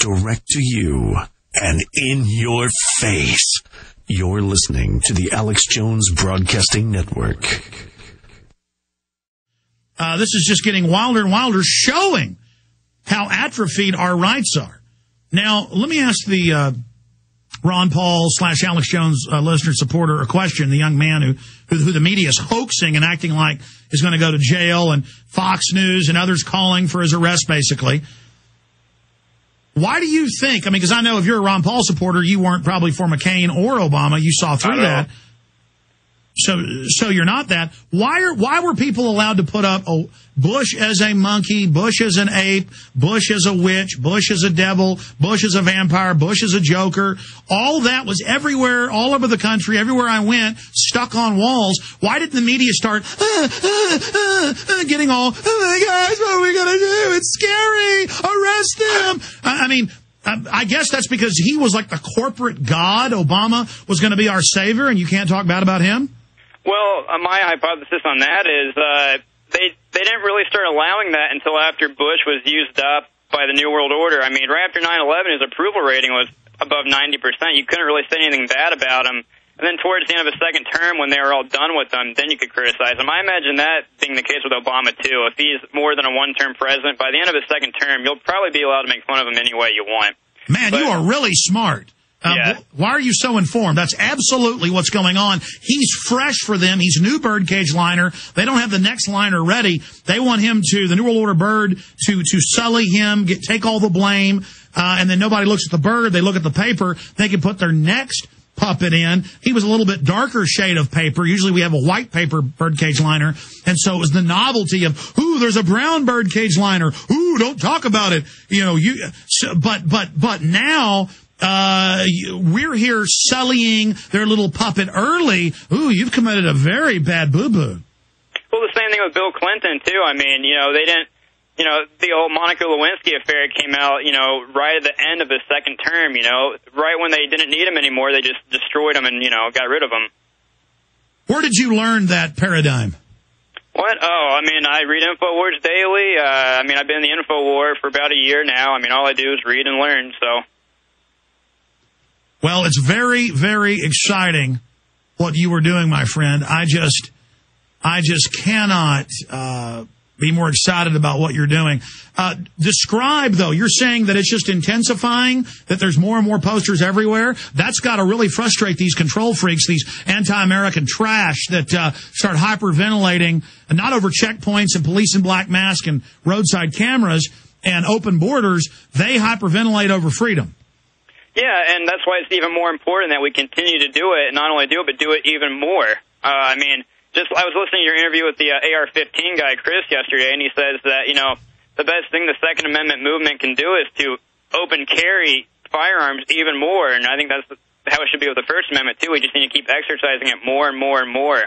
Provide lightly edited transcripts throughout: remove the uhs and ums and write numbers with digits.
direct to you and in your face. You're listening to the Alex Jones Broadcasting Network. This is just getting wilder and wilder, showing how atrophied our rights are. Now, let me ask the Ron Paul / Alex Jones listener supporter a question, the young man who the media is hoaxing and acting like is going to go to jail, and Fox News and others calling for his arrest, basically. Why do you think, because I know if you're a Ron Paul supporter, you weren't probably for McCain or Obama. You saw through that. So you're not that. Why were people allowed to put up Bush as a monkey, Bush as an ape, Bush as a witch, Bush as a devil, Bush as a vampire, Bush as a joker? All that was everywhere, all over the country, everywhere I went, stuck on walls. Why didn't the media start getting all, oh my gosh, what are we going to do? It's scary. Arrest him. I guess that's because he was like the corporate god. Obama was going to be our savior, and you can't talk bad about him? Well, my hypothesis on that is they didn't really start allowing that until after Bush was used up by the New World Order. Right after 9/11, his approval rating was above 90%. You couldn't really say anything bad about him. And then towards the end of his second term, when they were all done with him, then you could criticize him. I imagine that being the case with Obama, too. If he's more than a one-term president, by the end of his second term, you'll probably be allowed to make fun of him any way you want. Man, you are really smart. Yeah. Why are you so informed? That's absolutely what's going on. He's fresh for them. He's new birdcage liner. They don't have the next liner ready. They want him the New World Order bird to sully him, take all the blame, and then nobody looks at the bird. They look at the paper. They can put their next puppet in. He was a little bit darker shade of paper. Usually we have a white paper birdcage liner. And so it was the novelty of, ooh, there's a brown birdcage liner. Ooh, don't talk about it. But now, we're here sullying their little puppet early. Ooh, you've committed a very bad boo-boo. Well, the same thing with Bill Clinton, too. They didn't, the whole Monica Lewinsky affair came out, right at the end of his second term, right when they didn't need him anymore, they just destroyed him and, got rid of him. Where did you learn that paradigm? What? Oh, I read Infowars daily. I've been in the Infowar for about a year now. All I do is read and learn, so. Well, it's very, very exciting what you were doing, my friend. I just cannot be more excited about what you're doing. Describe, though, you're saying that it's just intensifying, that there's more and more posters everywhere. That's got to really frustrate these control freaks, these anti-American trash that start hyperventilating, and not over checkpoints and police in black masks and roadside cameras and open borders. They hyperventilate over freedom. Yeah, and that's why it's even more important that we continue to do it, and not only do it, but do it even more. I was listening to your interview with the AR-15 guy, Chris, yesterday, and he says that, the best thing the Second Amendment movement can do is to open carry firearms even more, and I think that's how it should be with the First Amendment, too. We just need to keep exercising it more and more and more.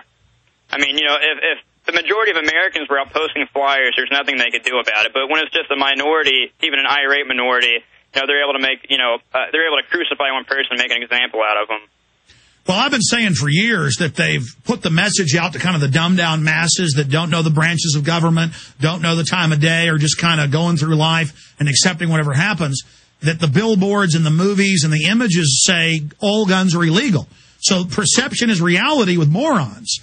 If the majority of Americans were out posting flyers, there's nothing they could do about it, but when it's just a minority, even an irate minority, they're able to they're able to crucify one person and make an example out of them. Well, I've been saying for years that they've put the message out to kind of the dumbed-down masses that don't know the branches of government, don't know the time of day, or just kind of going through life and accepting whatever happens, that the billboards and the movies and the images say all guns are illegal. So perception is reality with morons.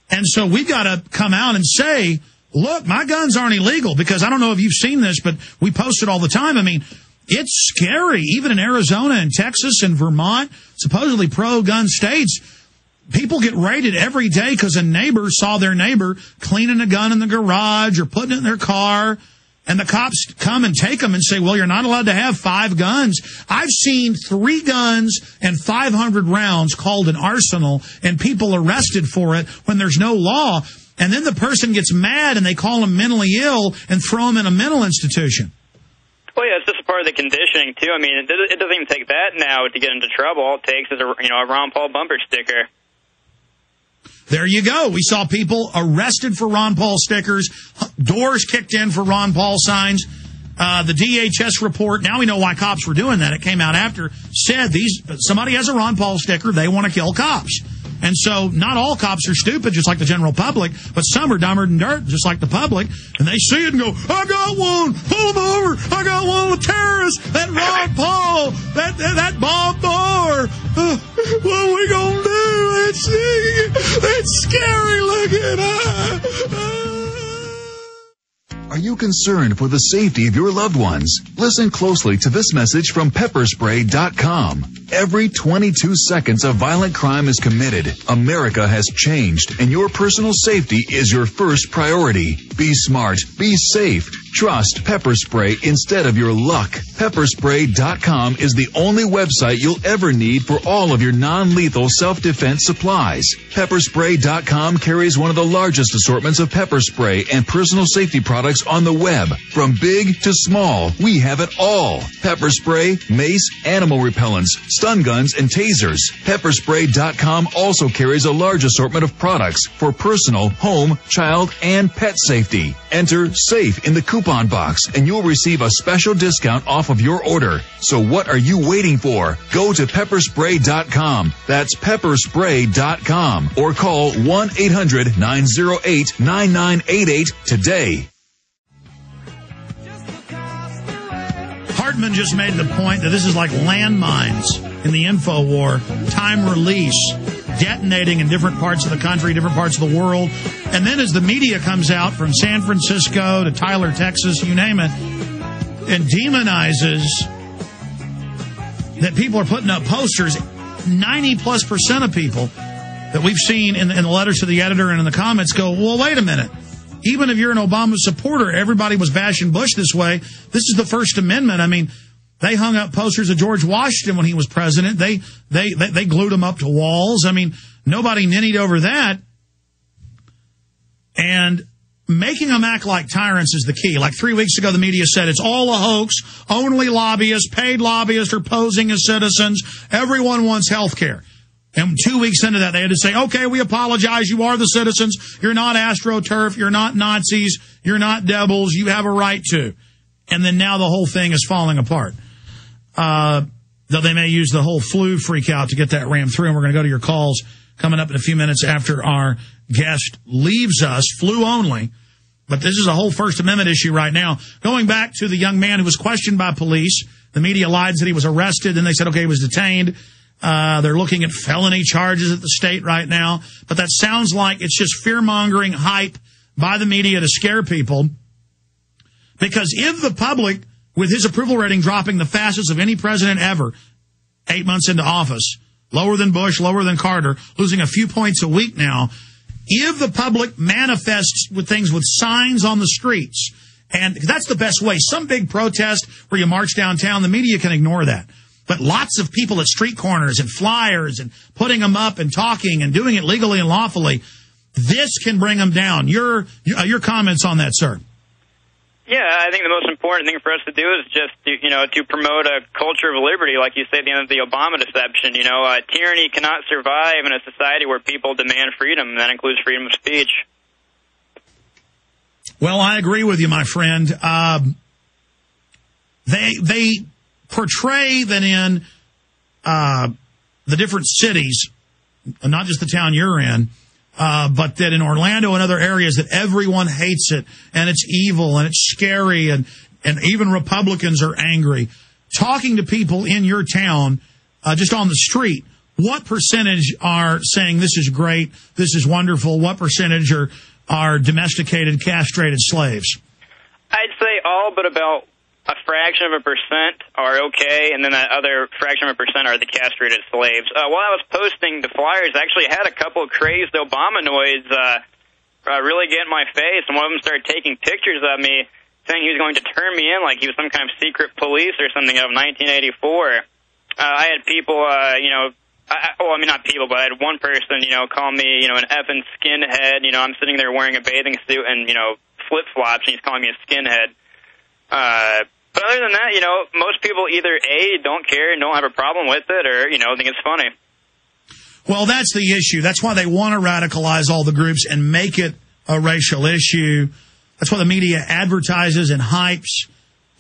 And so we've got to come out and say, look, my guns aren't illegal, because I don't know if you've seen this, but we post it all the time. It's scary. Even in Arizona and Texas and Vermont, supposedly pro-gun states, people get raided every day because a neighbor saw their neighbor cleaning a gun in the garage or putting it in their car, and the cops come and take them and say, well, you're not allowed to have 5 guns. I've seen 3 guns and 500 rounds called an arsenal, and people arrested for it when there's no law. And then the person gets mad and they call them mentally ill and throw them in a mental institution. Well, yeah, it's just a part of the conditioning, too. It doesn't even take that now to get into trouble. All it takes is a Ron Paul bumper sticker. There you go. We saw people arrested for Ron Paul stickers, doors kicked in for Ron Paul signs. The DHS report, now we know why cops were doing that. It came out after, said somebody has a Ron Paul sticker, they want to kill cops. And so not all cops are stupid, just like the general public, but some are dumber than dirt, just like the public. And they see it and go, I got one, pull them over, I got one with terrorists, that Ron Paul oh, that bomb door. What are we going to do? It's scary looking. Are you concerned for the safety of your loved ones? Listen closely to this message from pepperspray.com. Every 22 seconds a violent crime is committed. America has changed, and your personal safety is your first priority. Be smart. Be safe. Trust pepper spray instead of your luck. Pepperspray.com is the only website you'll ever need for all of your non-lethal self-defense supplies. Pepperspray.com carries one of the largest assortments of pepper spray and personal safety products on the web. From big to small, we have it all. Pepper spray, mace, animal repellents, stun guns, and tasers. Pepperspray.com also carries a large assortment of products for personal, home, child, and pet safety. Enter SAFE in the coupon box and you'll receive a special discount off of your order. So what are you waiting for? Go to pepperspray.com. That's pepperspray.com or call 1-800-908-9988 today. Hartman just made the point that this is like landmines in the info war, time release, detonating in different parts of the country, different parts of the world. And then as the media comes out from San Francisco to Tyler, Texas, you name it, and demonizes that people are putting up posters, 90+% of people that we've seen in the letters to the editor and in the comments go, well, wait a minute. Even if you're an Obama supporter, everybody was bashing Bush this way. This is the First Amendment. I mean, they hung up posters of George Washington when he was president. They glued him up to walls. I mean, nobody ninnied over that. And making them act like tyrants is the key. Like 3 weeks ago, the media said it's all a hoax. Only lobbyists, paid lobbyists are posing as citizens. Everyone wants health care. And 2 weeks into that, they had to say, okay, we apologize. You are the citizens. You're not AstroTurf. You're not Nazis. You're not devils. You have a right to. And then now the whole thing is falling apart. Though they may use the whole flu freak out to get that rammed through. And we're going to go to your calls coming up in a few minutes after our guest leaves us, flu only. But this is a whole First Amendment issue right now. Going back to the young man who was questioned by police. The media lied that he was arrested. Then they said, okay, he was detained. They're looking at felony charges at the state right now. But that sounds like it's just fear-mongering hype by the media to scare people. Because if the public, with his approval rating dropping the fastest of any president ever, 8 months into office, lower than Bush, lower than Carter, losing a few points a week now, if the public manifests with things with signs on the streets, and that's the best way. Some big protest where you march downtown, the media can ignore that. But lots of people at street corners and flyers and putting them up and talking and doing it legally and lawfully, this can bring them down. Your comments on that, sir? Yeah, I think the most important thing for us to do is just to promote a culture of liberty, like you say at the end of the Obama deception. Tyranny cannot survive in a society where people demand freedom, and that includes freedom of speech. Well, I agree with you, my friend. They portray that in the different cities, not just the town you're in, but that in Orlando and other areas that everyone hates it and it's evil and it's scary and even Republicans are angry. Talking to people in your town, just on the street, what percentage are saying this is great, this is wonderful? What percentage are domesticated, castrated slaves? I'd say all but about a fraction of a percent are okay, and then that other fraction of a percent are the castrated slaves. While I was posting the flyers, I actually had a couple of crazed Obamanoids really get in my face, and one of them started taking pictures of me, saying he was going to turn me in like he was some kind of secret police or something of 1984. I had people, not people, but I had one person, call me, an effing skinhead. I'm sitting there wearing a bathing suit and, flip-flops, and he's calling me a skinhead. But other than that, most people either A, don't care and don't have a problem with it, or, think it's funny. Well, that's the issue. That's why they want to radicalize all the groups and make it a racial issue. That's why the media advertises and hypes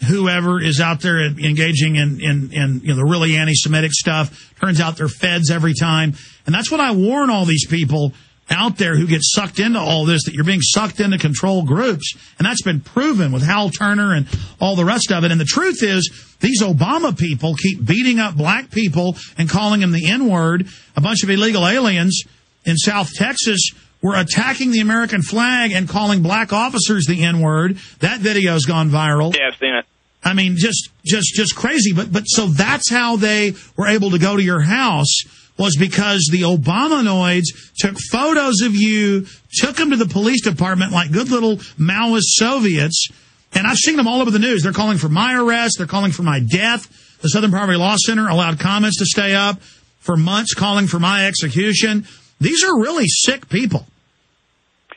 whoever is out there engaging in the really anti-Semitic stuff. Turns out they're feds every time. And that's what I warn all these people out there who get sucked into all this, that you're being sucked into control groups. And that's been proven with Hal Turner and all the rest of it. And the truth is, these Obama people keep beating up black people and calling them the N-word. A bunch of illegal aliens in South Texas were attacking the American flag and calling black officers the N-word. That video's gone viral. Yeah, I've seen it. I mean, just crazy. But so that's how they were able to go to your house, was because the Obamanoids took photos of you, took them to the police department like good little Maoist Soviets. And I've seen them all over the news. They're calling for my arrest. They're calling for my death. The Southern Poverty Law Center allowed comments to stay up for months, calling for my execution. These are really sick people.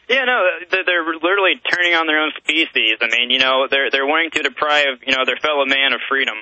Yeah, no, they're literally turning on their own species. I mean, they're wanting to deprive, their fellow man of freedom.